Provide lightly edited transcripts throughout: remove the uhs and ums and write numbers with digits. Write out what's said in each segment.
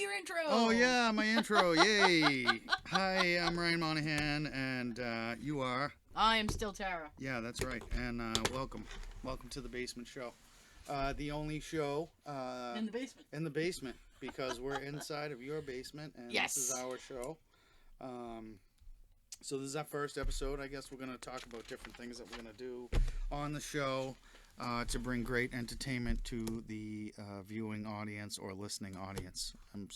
your intro. Oh, yeah, my intro. Yay. Hi, I'm Ryan Monahan, and you are? I am still Tara. Yeah, that's right. And welcome. Welcome to the Basement Show. The only show In the basement. in the basement, because we're inside of your basement, and Yes. This is our show. So this is our first episode. I guess we're going to talk about different things that we're going to do on the show to bring great entertainment to the viewing audience or listening audience. I'm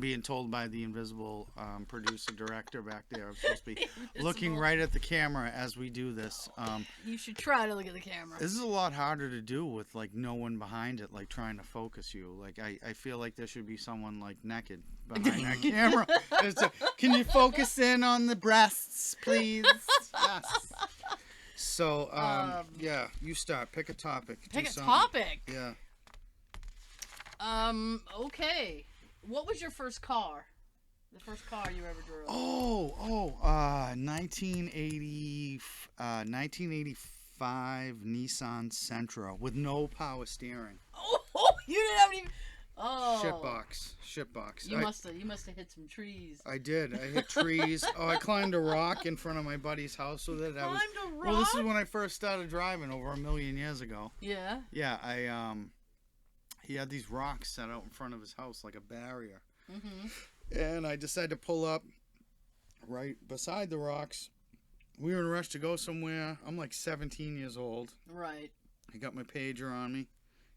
being told by the invisible producer director back there. I'm supposed to be looking right at the camera as we do this. You should try to look at the camera. This is a lot harder to do with like no one behind it, like trying to focus you. Like I feel like there should be someone like naked behind that camera. Can you focus in on the breasts, please? Yes. So, yeah, you start. Pick a topic. Pick a topic? Yeah. Okay. What was your first car? The first car you ever drove? 1985 Nissan Sentra with no power steering. Oh, you didn't have any... Oh. Shitbox. You must have hit some trees. I did. I hit trees. I climbed a rock in front of my buddy's house with it. Climbed a rock? Well, this is when I first started driving over 1 million years ago. Yeah? Yeah, he had these rocks set out in front of his house like a barrier. Mm-hmm. And I decided to pull up right beside the rocks. We were in a rush to go somewhere. I'm like 17 years old. Right. I got my pager on me.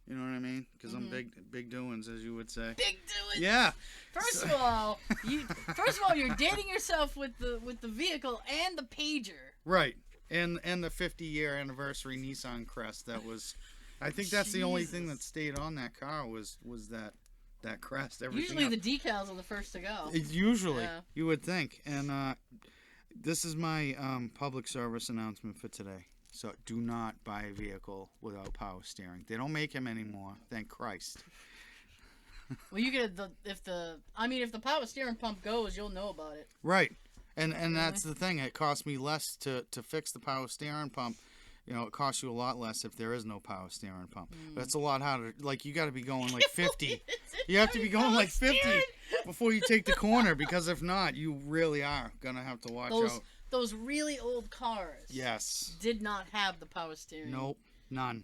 You know what I mean? Because I'm big doings, as you would say. Big doings. Yeah. First of all, you're dating yourself with the vehicle and the pager. Right, and the 50-year anniversary Nissan Crest. That was, I think that's the only thing that stayed on that car was that crest. Everything Usually the decals are the first to go. Usually, yeah. You would think. And this is my public service announcement for today. So do not buy a vehicle without power steering. They don't make them anymore. Thank Christ. Well, you get if the power steering pump goes, you'll know about it. Right, and that's the thing. It costs me less to fix the power steering pump. You know, it costs you a lot less if there is no power steering pump. But it's a lot harder. Like you got to be going like 50. You have to be going like 50 before you take the corner, because if not, you really are gonna have to watch out. Those really old cars. Yes. Did not have the power steering. Nope, none.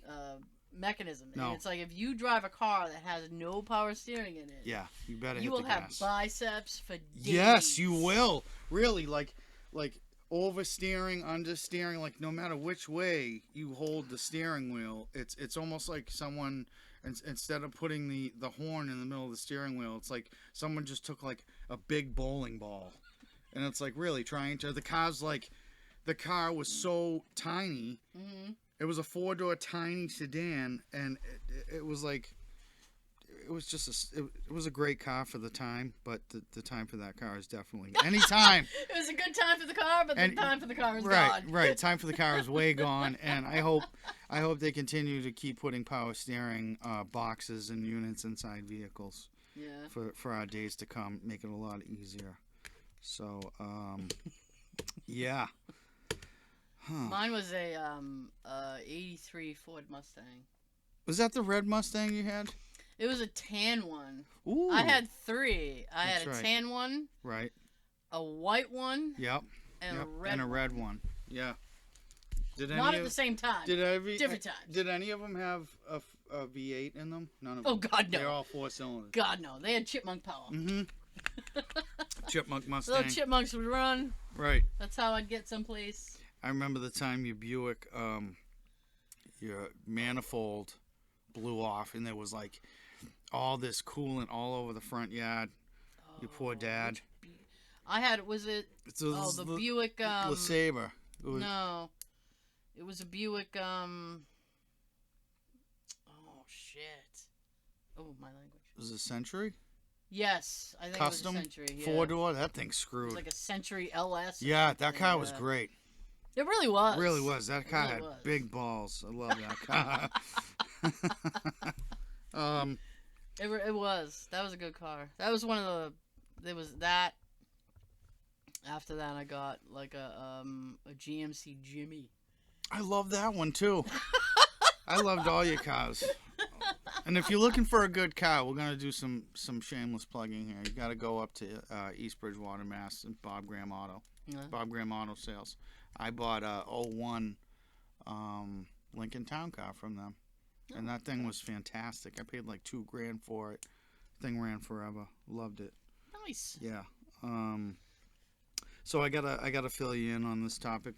Mechanism. No. And it's like if you drive a car that has no power steering in it. Yeah, you better hit the gas. You will have biceps for days. Yes, you will. Really, like oversteering, understeering. Like no matter which way you hold the steering wheel, it's almost like someone. Instead of putting the horn in the middle of the steering wheel, it's like someone just took like a big bowling ball. And it's like really trying to. The car was so tiny. Mm-hmm. It was a 4-door tiny sedan, and it was like, it was just it was a great car for the time, but the time for that car is definitely any time. It was a good time for the car, but the time for the car is gone. Right. Right. Time for the car is way gone, and I hope they continue to keep putting power steering boxes and units inside vehicles. Yeah. For our days to come, make it a lot easier. So, yeah. Huh. Mine was a 83 Ford Mustang. Was that the red Mustang you had? It was a tan one. Ooh. I had 3. I That's had a right. tan one. Right. A white one. Yep. And a red one. Yeah. Not at the same time. Different times. Did any of them have a V8 in them? None of them. Oh, God, no. They're all 4 cylinders. God, no. They had chipmunk power. Mm-hmm. Chipmunk Mustang. Little chipmunks would run. Right. That's how I'd get someplace. I remember the time your Buick, your manifold blew off, and there was like all this coolant all over the front yard. Oh, your poor dad. I had, was it? The Buick. LeSabre. No, it was a Buick. Oh shit! Oh, my language. Was it a Century? Yes, I think Custom, it was a Century. Yeah. 4-door. That thing's screwed. It was like a Century LS. Yeah, that car was great. It really was. It really was. That car had big balls. I love that car. It was. That was a good car. That was one of the. There was that. After that, I got like a GMC Jimmy. I love that one too. I loved all your cars. And if you're looking for a good car, we're gonna do some shameless plugging here. You got to go up to East Bridgewater, Mass, and Bob Graham Auto. Yeah. Bob Graham Auto Sales. I bought a '01 Lincoln Town Car from them, and that thing was fantastic. I paid like $2,000 for it. Thing ran forever. Loved it. Nice. Yeah. So I gotta fill you in on this topic.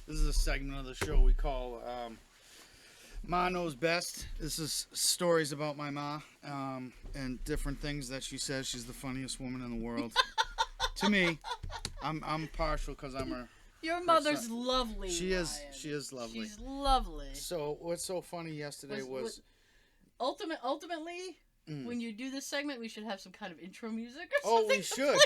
This is a segment of the show we call Ma Knows Best. This is stories about my ma and different things that she says. She's the funniest woman in the world. To me, I'm partial because I'm her. Your mother's lovely. She is. Ryan. She is lovely. She's lovely. So what's so funny yesterday was ultimately. When you do this segment, we should have some kind of intro music or something. Oh, we should.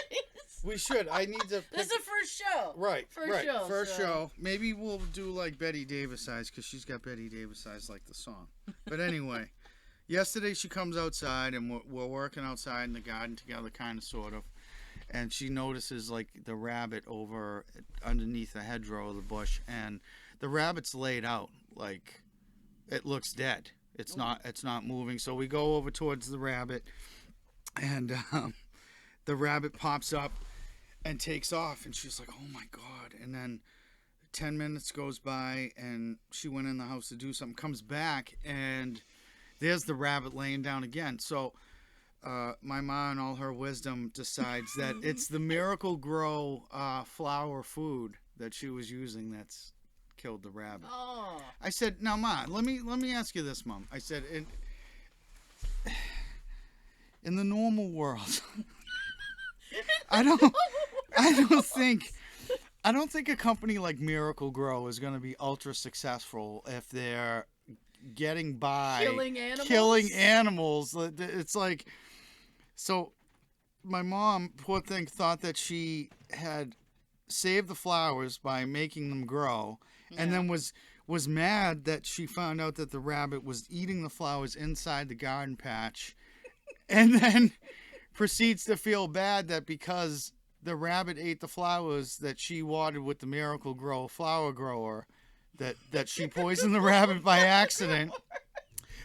We should. I need to. This is the first show. Right. First show. show. Maybe we'll do like Betty Davis eyes because she's got Betty Davis eyes like the song. But anyway, yesterday she comes outside and we're working outside in the garden together, kind of, sort of. And she notices like the rabbit over underneath the hedgerow of the bush, and the rabbit's laid out like it looks dead. It's not moving. So we go over towards the rabbit, and the rabbit pops up and takes off. And she's like, "Oh my God!" And then 10 minutes goes by, and she went in the house to do something. Comes back, and there's the rabbit laying down again. So my mom, in all her wisdom, decides that it's the Miracle Grow flour food that she was using that's killed the rabbit. Oh. I said, "Now, Ma, let me ask you this, Mom." I said, in the normal world, I don't think a company like Miracle Grow is going to be ultra successful if they're getting by killing animals. It's like, so my mom, poor thing, thought that she had saved the flowers by making them grow. Yeah. And then was mad that she found out that the rabbit was eating the flowers inside the garden patch, and then proceeds to feel bad that because the rabbit ate the flowers that she watered with the Miracle Grow flower grower, that she poisoned the rabbit by accident.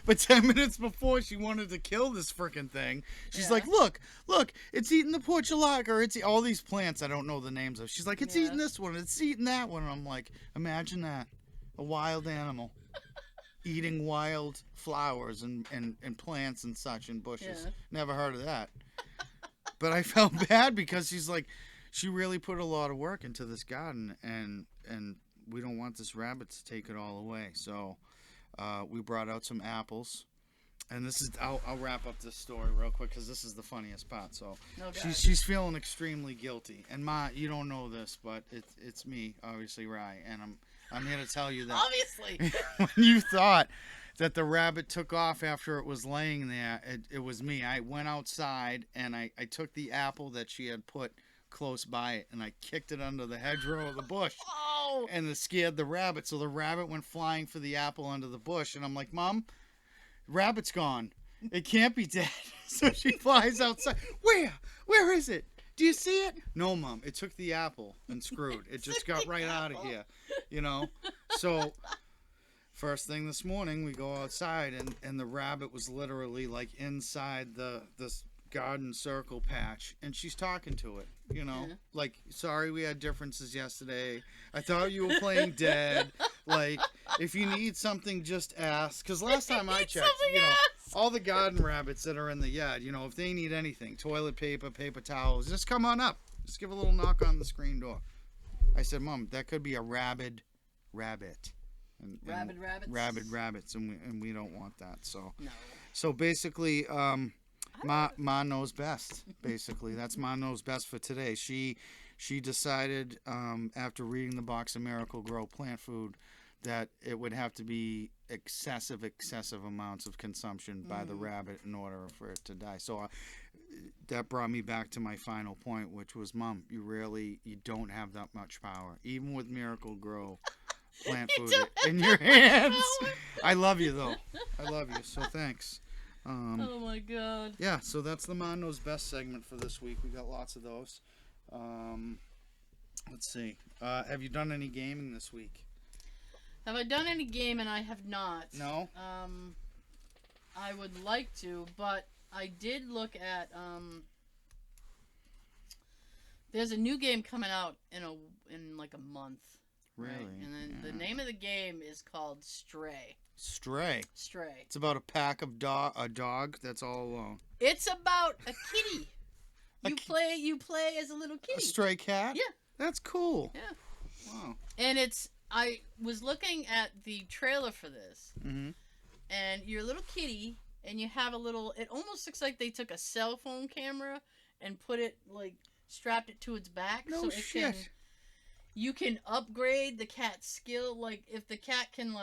But 10 minutes before she wanted to kill this freaking thing, she's like, look, it's eating the portulaca, or it's all these plants I don't know the names of. She's like, it's eating this one, it's eating that one. And I'm like, imagine that. A wild animal eating wild flowers and plants and such and bushes. Yeah. Never heard of that. But I felt bad because she's like, she really put a lot of work into this garden, and we don't want this rabbit to take it all away. So we brought out some apples, and this is I'll wrap up this story real quick because this is the funniest part. So she's feeling extremely guilty, and Ma, you don't know this, but it's me, obviously, Rye, and I'm here to tell you that obviously when you thought that the rabbit took off after it was laying there, it was me. I went outside and I took the apple that she had put close by it, and I kicked it under the hedgerow of the bush. Oh. And it scared the rabbit, so the rabbit went flying for the apple under the bush, and I'm like, Mom, rabbit's gone. It can't be dead. So she flies outside. Where is it? Do you see it? No, Mom, it took the apple and screwed. It just got right out of here, So first thing this morning, we go outside, and the rabbit was literally like inside this garden circle patch, and she's talking to it, like, sorry we had differences yesterday. I thought you were playing dead. Like, if you need something, just ask. Because last time I checked, all the garden rabbits that are in the yard, if they need anything, toilet paper, paper towels, just come on up. Just give a little knock on the screen door. I said, Mom, that could be a rabid rabbit. Rabid rabbits, and we don't want that. So, no. So basically, Ma knows best. Basically, that's Ma knows best for today. She decided after reading the box of Miracle Grow plant food that it would have to be excessive amounts of consumption by the rabbit in order for it to die. So that brought me back to my final point, which was, Mom, you don't have that much power, even with Miracle Grow plant food in your hands. I love you, though. I love you, so thanks. Oh my God. Yeah, so that's the Ma Knows Best segment for this week. We got lots of those. Let's see. Have you done any gaming this week? Have I done any gaming? I have not. No? I would like to, but I did look at there's a new game coming out in like a month. Really? Right? And then the name of the game is called Stray. Stray. Stray. It's about a dog that's all alone. It's about a kitty. You play as a little kitty. A stray cat? Yeah. That's cool. Yeah. Wow. And I was looking at the trailer for this. Mm-hmm. And you're a little kitty, and you have a little. It almost looks like they took a cell phone camera and put it strapped it to its back. No so shit. You can upgrade the cat's skill. Like if the cat can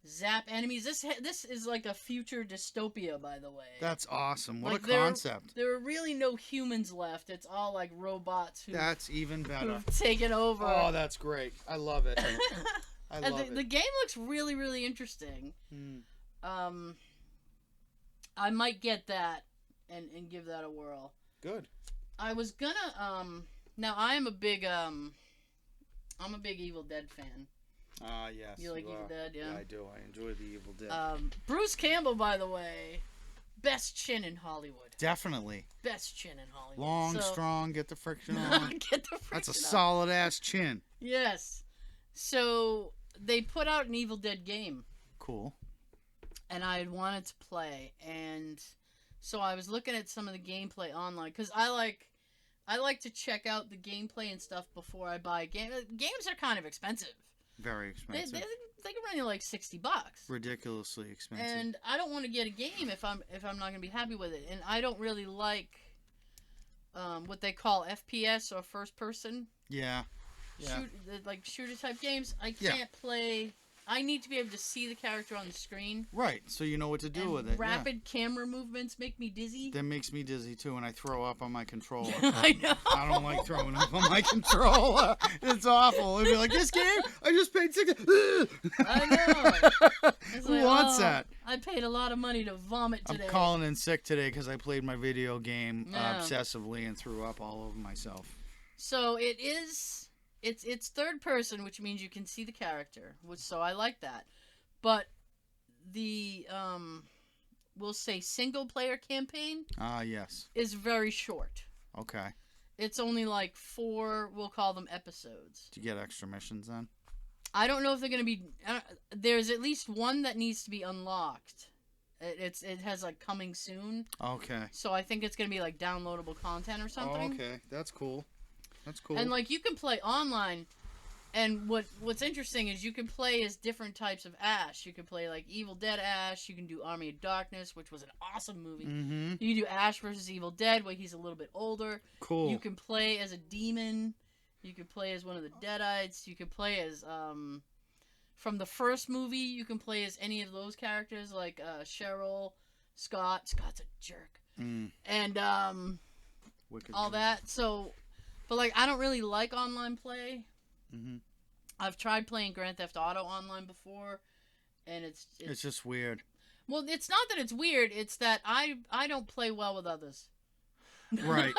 zap enemies. This is like a future dystopia, by the way. That's awesome. What a there, concept. There are really no humans left. It's all like robots That's even better. who've taken over. Oh, that's great. I love it. I love it. The game looks really, really interesting. Mm. I might get that and give that a whirl. Good. I was gonna now I'm a big Evil Dead fan. Yes. You like Evil Dead, yeah? Yeah, I do. I enjoy the Evil Dead. Bruce Campbell, by the way, best chin in Hollywood. Definitely. Best chin in Hollywood. Long, strong, get the friction on. Get the friction That's a on. solid ass chin. Yes. So they put out an Evil Dead game. Cool. And I had wanted to play, and so I was looking at some of the gameplay online because I like to check out the gameplay and stuff before I buy a game. Games are kind of expensive. Very expensive. They can run you like $60. Ridiculously expensive. And I don't want to get a game if I'm not going to be happy with it. And I don't really like what they call FPS or first person. Yeah. Shooter type games. I can't play. I need to be able to see the character on the screen. Right, so you know what to do with it. Rapid camera movements make me dizzy. That makes me dizzy too, and I throw up on my controller. I know. I don't like throwing up on my controller. It's awful. It'd be like, this game, I just paid $60. I know. Who wants that? I paid a lot of money to vomit today. I'm calling in sick today because I played my video game obsessively and threw up all over myself. So it is. It's third person, which means you can see the character, so I like that. But the we'll say single player campaign yes, is very short. Okay. It's only like 4, we'll call them episodes. Do you get extra missions then? I don't know if they're going to be there's at least one that needs to be unlocked. It has like coming soon. Okay. So I think it's going to be like downloadable content or something. Oh, okay. That's cool. That's cool. And you can play online, and what's interesting is you can play as different types of Ash. You can play like Evil Dead Ash. You can do Army of Darkness, which was an awesome movie. Mm-hmm. You can do Ash versus Evil Dead, where he's a little bit older. Cool. You can play as a demon. You can play as one of the Deadites. You can play as from the first movie. You can play as any of those characters, like Cheryl, Scott. Scott's a jerk, and all that. So. But I don't really like online play. Mm-hmm. I've tried playing Grand Theft Auto online before, and it's just weird. Well, it's not that it's weird. It's that I don't play well with others. Right.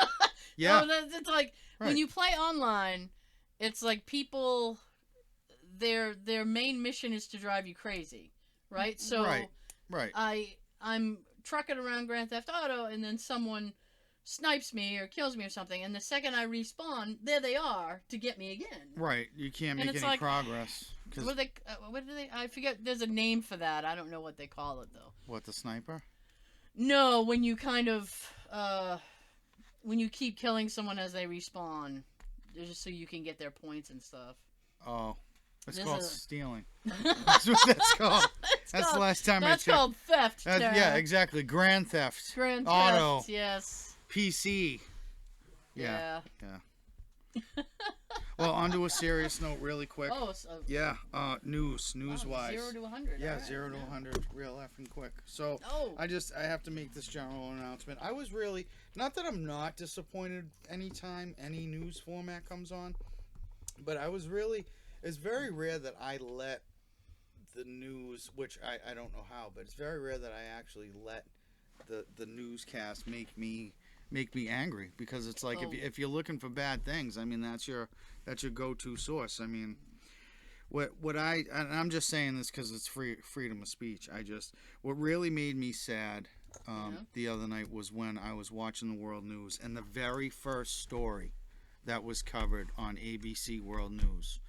Yeah. So it's like when you play online, it's like people. Their main mission is to drive you crazy, right? So right. I'm trucking around Grand Theft Auto, and then someone snipes me or kills me or something, and the second I respawn, there they are to get me again. Right, you can't make any progress. What do they? I forget. There's a name for that. I don't know what they call it though. What, the sniper? No, when you kind of when you keep killing someone as they respawn, just so you can get their points and stuff. Oh, it's called stealing. That's what that's called. That's the last time I checked. That's called theft. Yeah, exactly. Grand Theft. Grand Theft. Auto. Yes. PC. Yeah. Well, onto a serious note really quick. Oh, news-wise. 0 to 100. Yeah, right. 0 to 100 real effing quick. So, I have to make this general announcement. I was really, not that I'm not disappointed anytime any news format comes on, but it's very rare that I let the news, which I don't know how, but it's very rare that I actually let the newscast make me angry, because it's like if you're looking for bad things, I mean that's your go-to source. I mean, and I'm just saying this because it's freedom of speech. What really made me sad the other night was when I was watching the world news, and the very first story that was covered on ABC World News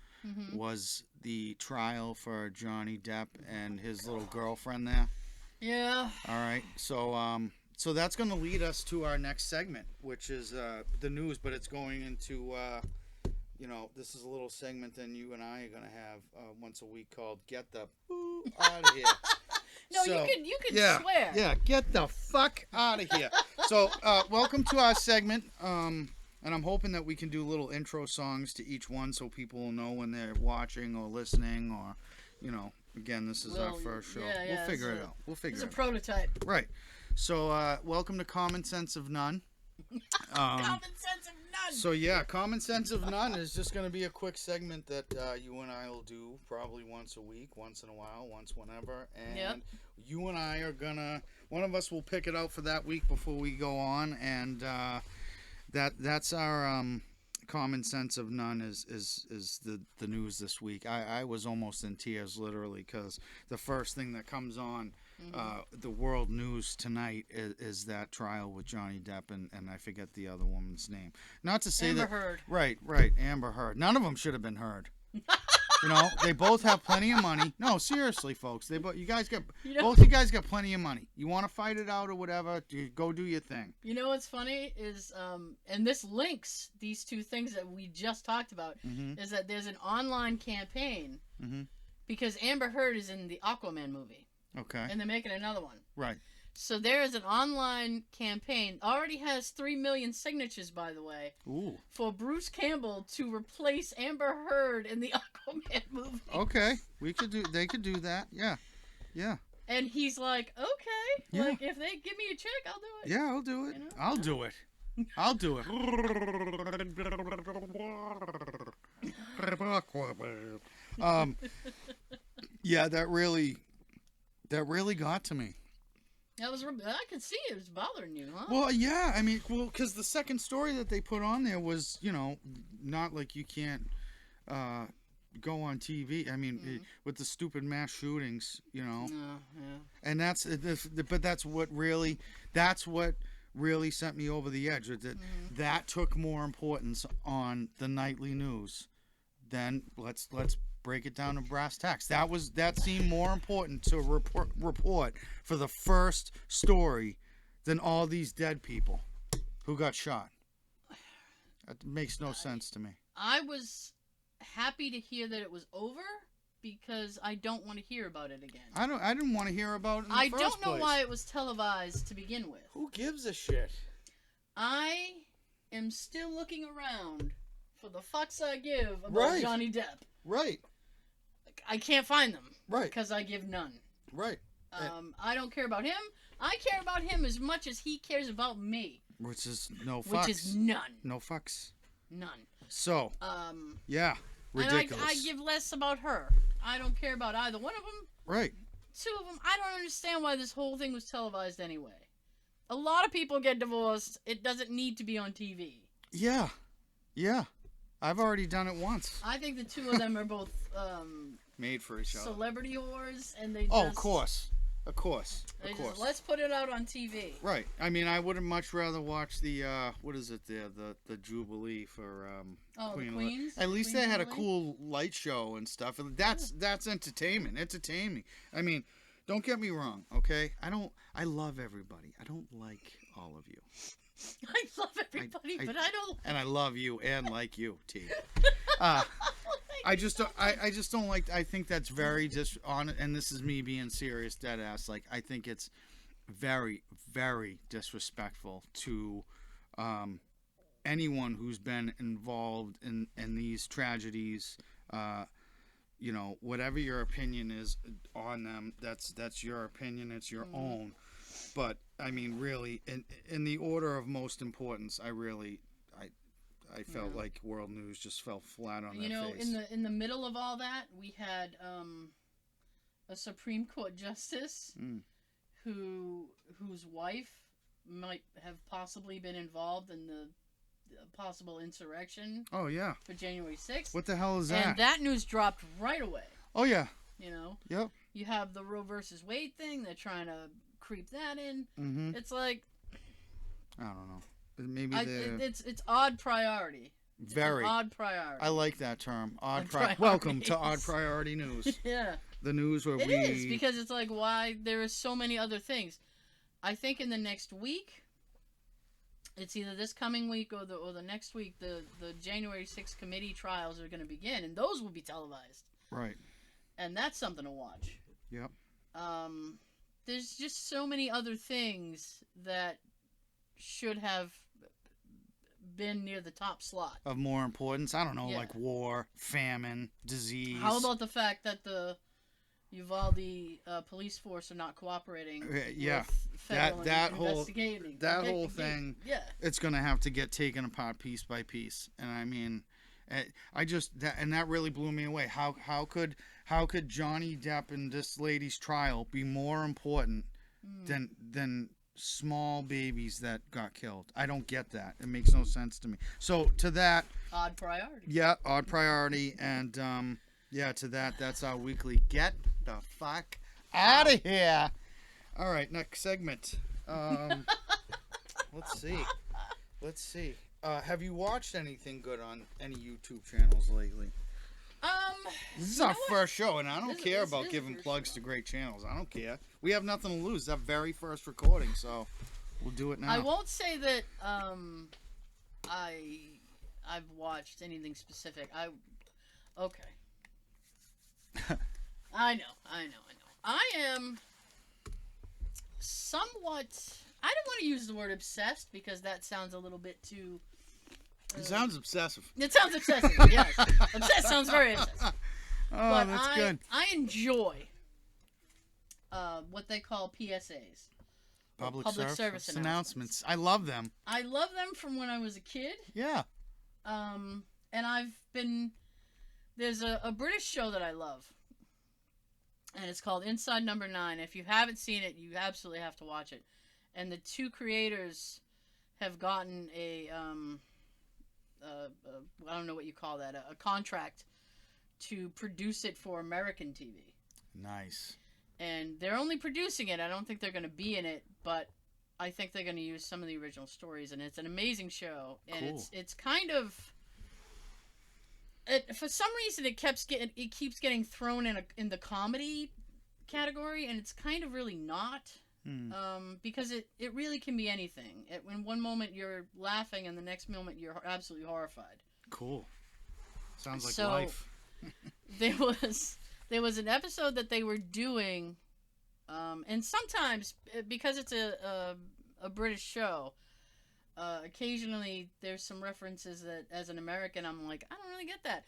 was the trial for Johnny Depp and his little girlfriend there. Yeah. All right. So that's going to lead us to our next segment, which is the news, but it's going into this is a little segment that you and I are going to have once a week called "Get the Boo Out of Here." No, so, you can swear. Yeah, get the fuck out of here. So, welcome to our segment. And I'm hoping that we can do little intro songs to each one so people will know when they're watching or listening or, again, this is our first show. Yeah, we'll figure it out. It's a prototype. Right. So, welcome to Common Sense of None. Common Sense of None. So, yeah, Common Sense of None is just going to be a quick segment that you and I will do probably once a week, once in a while, once whenever. And you and I are going to, one of us will pick it out for that week before we go on. And, that's our common sense of none is the news this week. I was almost in tears literally because the first thing that comes on the world news tonight is that trial with Johnny Depp and I forget the other woman's name. Not to say Amber Heard. Right, Amber Heard. None of them should have been heard. They both have plenty of money. No, seriously, folks. Both you guys got plenty of money. You want to fight it out or whatever? Go do your thing. You know what's funny is, and this links these two things that we just talked about, is that there's an online campaign because Amber Heard is in the Aquaman movie. Okay. And they're making another one. Right. So there is an online campaign, already has 3 million signatures, by the way, for Bruce Campbell to replace Amber Heard in the Aquaman movie. Okay, they could do that, yeah. And he's like, okay, like if they give me a check, I'll do it. Yeah, I'll do it. I'll do it. I'll do it. Yeah, that really got to me. I could see it was bothering you, huh? Well, yeah. I mean, because the second story that they put on there was, not like you can't go on TV. I mean, with the stupid mass shootings, Yeah. And that's what really sent me over the edge. That took more importance on the nightly news than let's break it down to brass tacks. That seemed more important to report for the first story than all these dead people who got shot. That makes no sense to me. I was happy to hear that it was over because I don't want to hear about it again. I didn't want to hear about it in the I first don't know place. why it was televised to begin with. Who gives a shit? I am still looking around for the fucks I give about Johnny Depp. Right. I can't find them. Right. Because I give none. Right. I don't care about him. I care about him as much as he cares about me. Which is no fucks. Which is none. No fucks. None. So. Yeah. Ridiculous. And I give less about her. I don't care about either one of them. Right. Two of them. I don't understand why this whole thing was televised anyway. A lot of people get divorced. It doesn't need to be on TV. Yeah. I've already done it once. I think the two of them are both made for each other. Celebrity whores, and they just... Oh, of course. Just, let's put it out on TV. Right. I mean, I would much rather watch the what is it there, the Jubilee for Queen. The Queens. At least Queen's they had a Jubilee? cool light show and stuff. That's entertainment. Entertaining. I mean, don't get me wrong, okay? I love everybody. I don't like all of you. I love everybody, but I don't. And I love you and like you, T. I just don't like. I think that's very and this is me being serious, dead ass. Like, I think it's very, very disrespectful to anyone who's been involved in these tragedies. Whatever your opinion is on them, that's your opinion. It's your own. But I mean, really, in the order of most importance, I felt like world news just fell flat on their face. In the middle of all that, we had a Supreme Court justice whose wife might have possibly been involved in possible insurrection Oh yeah. for January 6th. What the hell is that? And that news dropped right away. Oh yeah. You know. Yep. You have the Roe versus Wade thing. They're trying to creep that in. Mm-hmm. It's like, I don't know. Maybe it's odd priority. Very it's an odd priority. I like that term. Priorities. Welcome to Odd Priority News. Yeah. The news where it is, because it's like, why there are so many other things. I think in the next week, it's either this coming week or the next week, the January 6th committee trials are going to begin, and those will be televised. Right. And that's something to watch. Yep. There's just so many other things that should have been near the top slot. Of more importance. I don't know, Yeah. like war, famine, disease. How about the fact that the Uvalde police force are not cooperating? Yeah. With federal That whole thing. Yeah. It's going to have to get taken apart piece by piece. And I mean, that really blew me away. How could Johnny Depp and this lady's trial be more important than small babies that got killed? I don't get that. It makes no sense to me. So to that, odd priority. Yeah, odd priority, and to that, that's our weekly get the fuck out of here. All right, next segment. Let's see. Have you watched anything good on any YouTube channels lately? This is our first show, and I don't care about giving plugs to great channels. I don't care. We have nothing to lose. That very first recording, so we'll do it now. I won't say that I've watched anything specific. Okay. I know. I am somewhat. I don't want to use the word obsessed because that sounds a little bit too. It sounds obsessive. It sounds obsessive. Yes, obsessed sounds very obsessive. Oh, but that's good. I enjoy what they call PSAs. Public service announcements. I love them. I love them from when I was a kid. Yeah. And there's a British show that I love. And it's called Inside Number 9. If you haven't seen it, you absolutely have to watch it. And the two creators have gotten I don't know what you call that, a contract to produce it for American TV. Nice. And they're only producing it. I don't think they're going to be in it, but I think they're going to use some of the original stories. And it's an amazing show. And cool. It's kind of... for some reason, it keeps getting thrown in the comedy category, and it's kind of really not. Because it really can be anything. In one moment you're laughing, and the next moment you're absolutely horrified. Cool. Sounds like life. there was an episode that they were doing, and sometimes because it's a British show, occasionally there's some references that as an American I'm like, I don't really get that.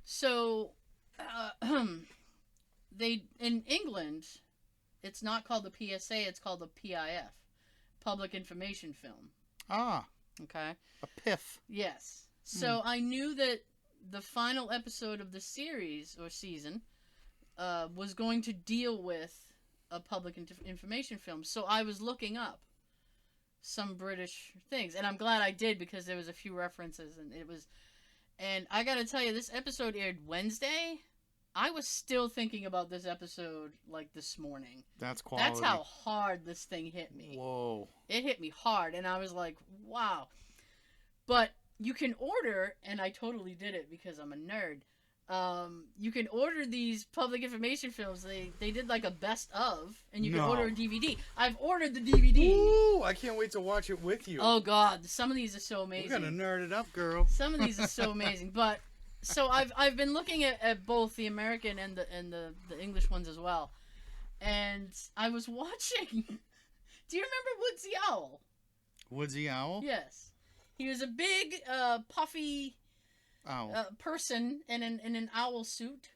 So they in England, it's not called the PSA, it's called the PIF, Public Information Film. Ah. Okay. A PIF. Yes. So I knew that the final episode of the series or season was going to deal with a public information film. So I was looking up some British things, and I'm glad I did because there was a few references, and I gotta tell you, this episode aired Wednesday. I was still thinking about this episode like this morning. That's quality. That's how hard this thing hit me. Whoa. It hit me hard, and I was like, wow. But you can order, and I totally did it because I'm a nerd. You can order these public information films. They did like a best of, and you can order a DVD. I've ordered the DVD. Ooh, I can't wait to watch it with you. Oh God, some of these are so amazing. We're gonna nerd it up, girl. Some of these are so amazing, but so I've been looking at both the American and the English ones as well, and I was watching. Do you remember Woodsy Owl? Woodsy Owl? Yes, he was a big puffy. Person in an owl suit,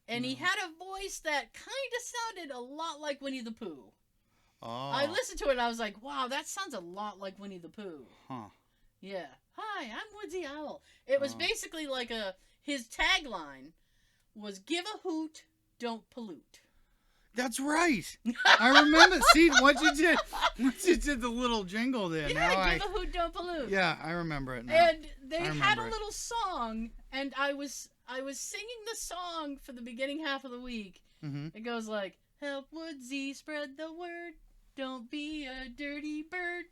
and he had a voice that kind of sounded a lot like Winnie the Pooh. Oh. I listened to it and I was like, wow, that sounds a lot like Winnie the Pooh. Huh. Yeah. Hi, I'm Woodsy Owl. It was basically like his tagline was "Give a hoot, don't pollute." That's right. I remember. See, once you did the little jingle there. Yeah, now give a hoot, don't pollute. Yeah, I remember it now. And they had a little song, and I was singing the song for the beginning half of the week. Mm-hmm. It goes like, "Help Woodsy spread the word. Don't be a dirty bird."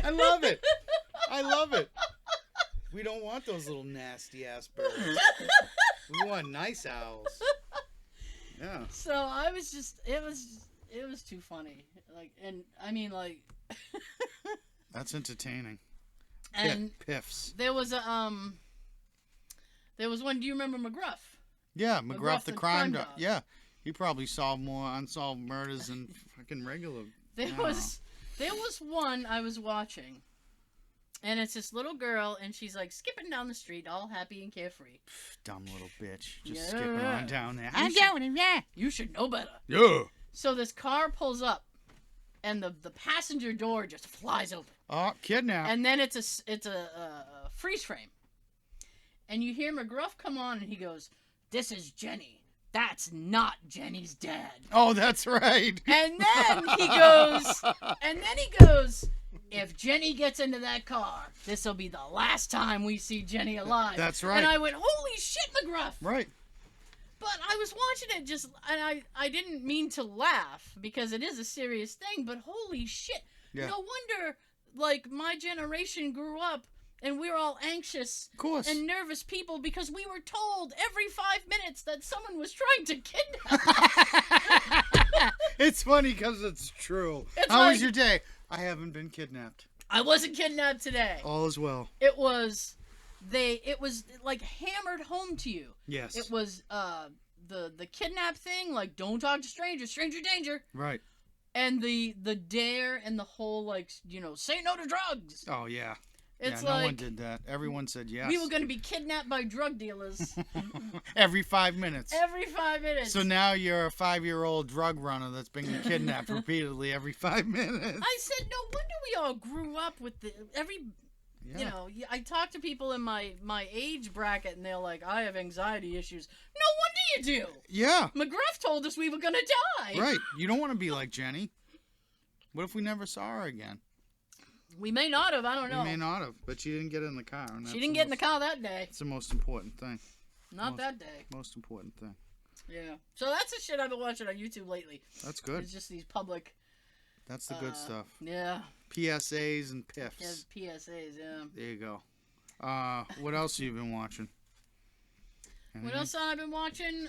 I love it. I love it. We don't want those little nasty ass birds. We want nice owls. Yeah. So I was just, it was too funny. Like, and I mean, like, That's entertaining. and Piffs. there was one. Do you remember McGruff? Yeah, McGruff the crime dog. dog. Yeah, he probably solved more unsolved murders than fucking regular. There was one I was watching, and it's this little girl, and she's like skipping down the street, all happy and carefree. Dumb little bitch, just Yeah. skipping on down there. You should know better. Yeah. So this car pulls up, and the passenger door just flies open, Oh, kidnap. and then it's a freeze frame, and you hear McGruff come on, and he goes, "This is Jenny. That's not Jenny's dad." Oh, that's right. And then he goes, "If Jenny gets into that car, this'll be the last time we see Jenny alive." That's right. And I went, "Holy shit, McGruff!" Right. But I was watching it and I didn't mean to laugh because it is a serious thing, but holy shit. Yeah. No wonder, like, my generation grew up and we were all anxious Of course. and nervous people because we were told every 5 minutes that someone was trying to kidnap us. It's funny because it's true. How was your day? I haven't been kidnapped. I wasn't kidnapped today. All is well. It was like hammered home to you. Yes. It was the kidnap thing, like don't talk to strangers, stranger danger. Right. And the dare and the whole, like, say no to drugs. Oh, yeah. It's yeah, no like one did that. Everyone said yes. we were going to be kidnapped by drug dealers. Every 5 minutes. Every 5 minutes. So now you're a 5-year-old drug runner that's been kidnapped repeatedly every 5 minutes. I said, no wonder we all grew up with I talk to people in my age bracket, and they're like, I have anxiety issues. No wonder you do. Yeah. McGruff told us we were going to die. Right. You don't want to be like Jenny. What if we never saw her again? We may not have. I don't know. We may not have, but she didn't get in the car. And She didn't get in the car that day. It's the most important thing. Not that day. Most important thing. Yeah. So that's the shit I've been watching on YouTube lately. That's good. It's just these public. That's the good stuff. Yeah. PSAs and piffs. Yeah, PSAs, yeah. There you go. What else have you been watching? Anything? What else have I been watching?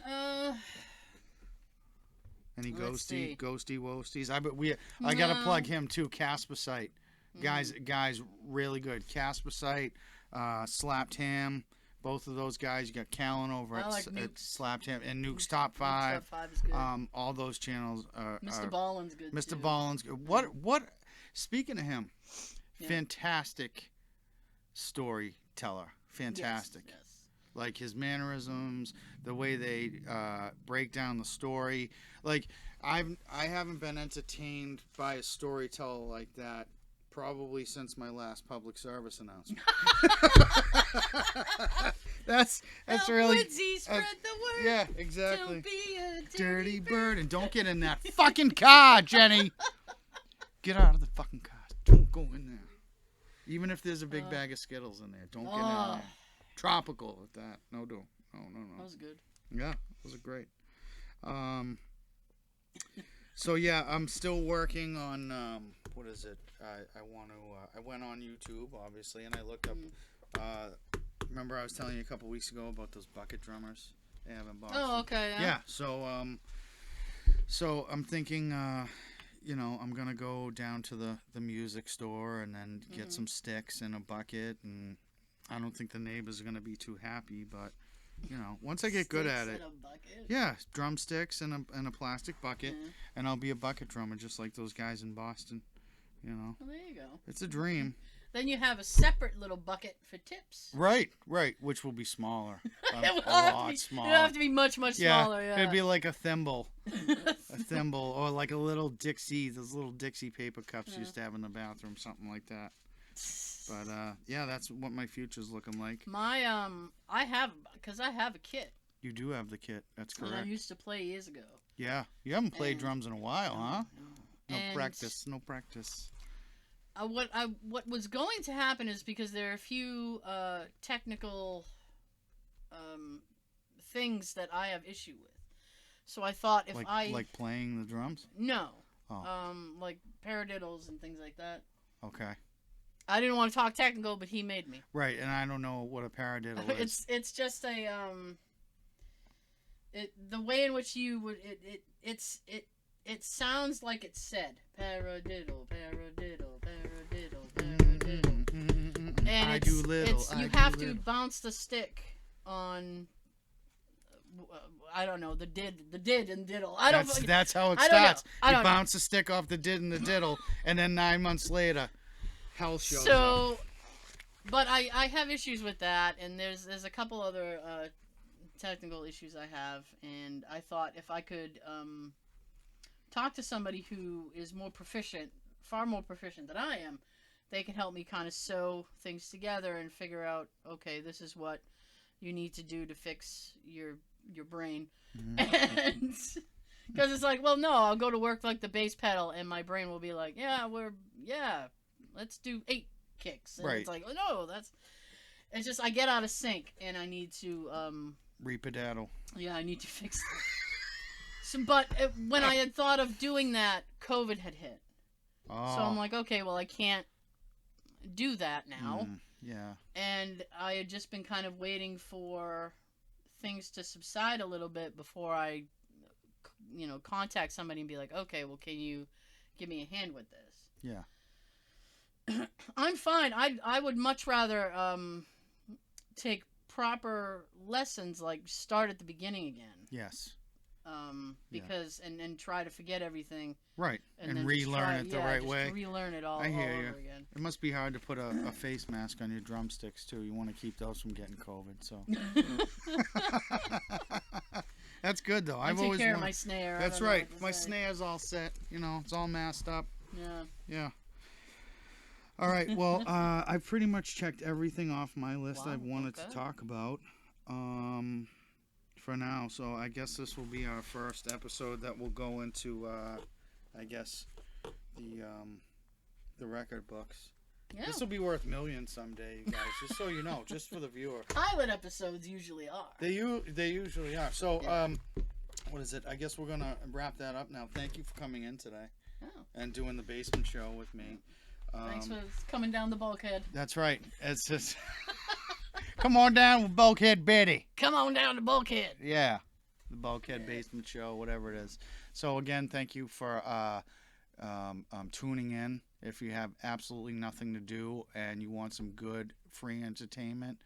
Any Let's see. ghosty woasties? I gotta plug him too. Casper guys, really good. Casper Slapped Ham. Both of those guys. You got Callan over at Slapped Ham and Nuke's Top 5. Top 5 is good. All those channels are. Mr. Ballin's good. Mr. Too. Ballin's good. What? Speaking of him, fantastic storyteller. Fantastic. Yes. Like his mannerisms, the way they break down the story. Like I haven't been entertained by a storyteller like that probably since my last public service announcement. that's really. Woodsy, spread the word. Yeah, exactly. Don't be a dirty bird, and don't get in that fucking car, Jenny. Get out of the fucking car. Don't go in there. Even if there's a big bag of Skittles in there, don't get in there. Tropical with that. No. That was good. Yeah, those are great. So yeah, I'm still working on what is it? I went on YouTube obviously, and I looked up. Remember I was telling you a couple weeks ago about those bucket drummers they have in Boston. Oh, okay. Yeah. So I'm thinking, I'm gonna go down to the music store and then get some sticks and a bucket, and I don't think the neighbors are gonna be too happy, but once I get good at it, yeah, drumsticks and a plastic bucket, and I'll be a bucket drummer just like those guys in Boston. Well, there you go. It's a dream. Then you have a separate little bucket for tips. Right, which will be smaller. It will a lot smaller. It'll have to be much, much smaller, yeah. It'd be like a thimble. Or like a little Dixie, those little Dixie paper cups you used to have in the bathroom, something like that. But, yeah, that's what my future's looking like. I have a kit. You do have the kit. That's And I correct. used to play years ago. Yeah. You haven't played And- drums in a while, huh? No And practice. No practice. What was going to happen is because there are a few technical things that I have issue with. So I thought if like playing the drums? no, Oh. like paradiddles and things like that. Okay. I didn't want to talk technical, but he made me. Right, and I don't know what a paradiddle is. It's just a the way in which you would it sounds like it's said paradiddle, paradiddle, paradiddle, paradiddle. And I do little. you have to bounce the stick on. I don't know the did and diddle. That's how it I don't know. starts. I You don't know. bounce the stick off the did and the diddle, and then 9 months later, hell shows up. So, but I have issues with that, and there's a couple other technical issues I have, and I thought if I could talk to somebody who is more proficient, far more proficient than I am, they can help me kind of sew things together and figure out, okay, this is what you need to do to fix your brain. And because it's like, well, no, I'll go to work like the bass pedal, and my brain will be like, let's do 8 kicks. And Right. it's like, oh, no, it's just I get out of sync, and I need to Repedaddle. I need to fix that. But when I had thought of doing that, COVID had hit. Oh. So I'm like, okay, well, I can't do that now. Yeah. And I had just been kind of waiting for things to subside a little bit before I, contact somebody and be like, okay, well, can you give me a hand with this? Yeah. I'm fine. I would much rather take proper lessons, like start at the beginning again. Yes. Because and try to forget everything. Right. And then relearn it the right way. Relearn it all I hear you. over again. It must be hard to put a face mask on your drumsticks too. You want to keep those from getting COVID. So that's good though. I've take always care of wanted- my snare. That's I don't know right. what to My say. snare's all set. It's all masked up. Yeah. Yeah. All right. Well, I've pretty much checked everything off my list Wow, I wanted okay. to talk about. For now, so I guess this will be our first episode that will go into, I guess, the record books. Yeah. This will be worth millions someday, you guys. Just so you know, just for the viewer. Pilot episodes usually are. They usually are. So, Yeah. what is it? I guess we're gonna wrap that up now. Thank you for coming in today Oh. and doing the basement show with me. Thanks for coming down the bulkhead. That's right. It's just come on down with Bulkhead Betty. Come on down the bulkhead. Yeah, the Bulkhead Basement Show, whatever it is. So again, thank you for tuning in. If you have absolutely nothing to do and you want some good free entertainment,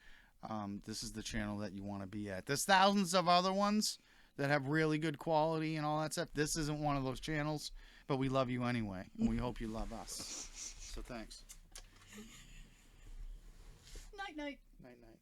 this is the channel that you want to be at. There's thousands of other ones that have really good quality and all that stuff. This isn't one of those channels, but we love you anyway, and we hope you love us. So thanks. Night, night. Night, night.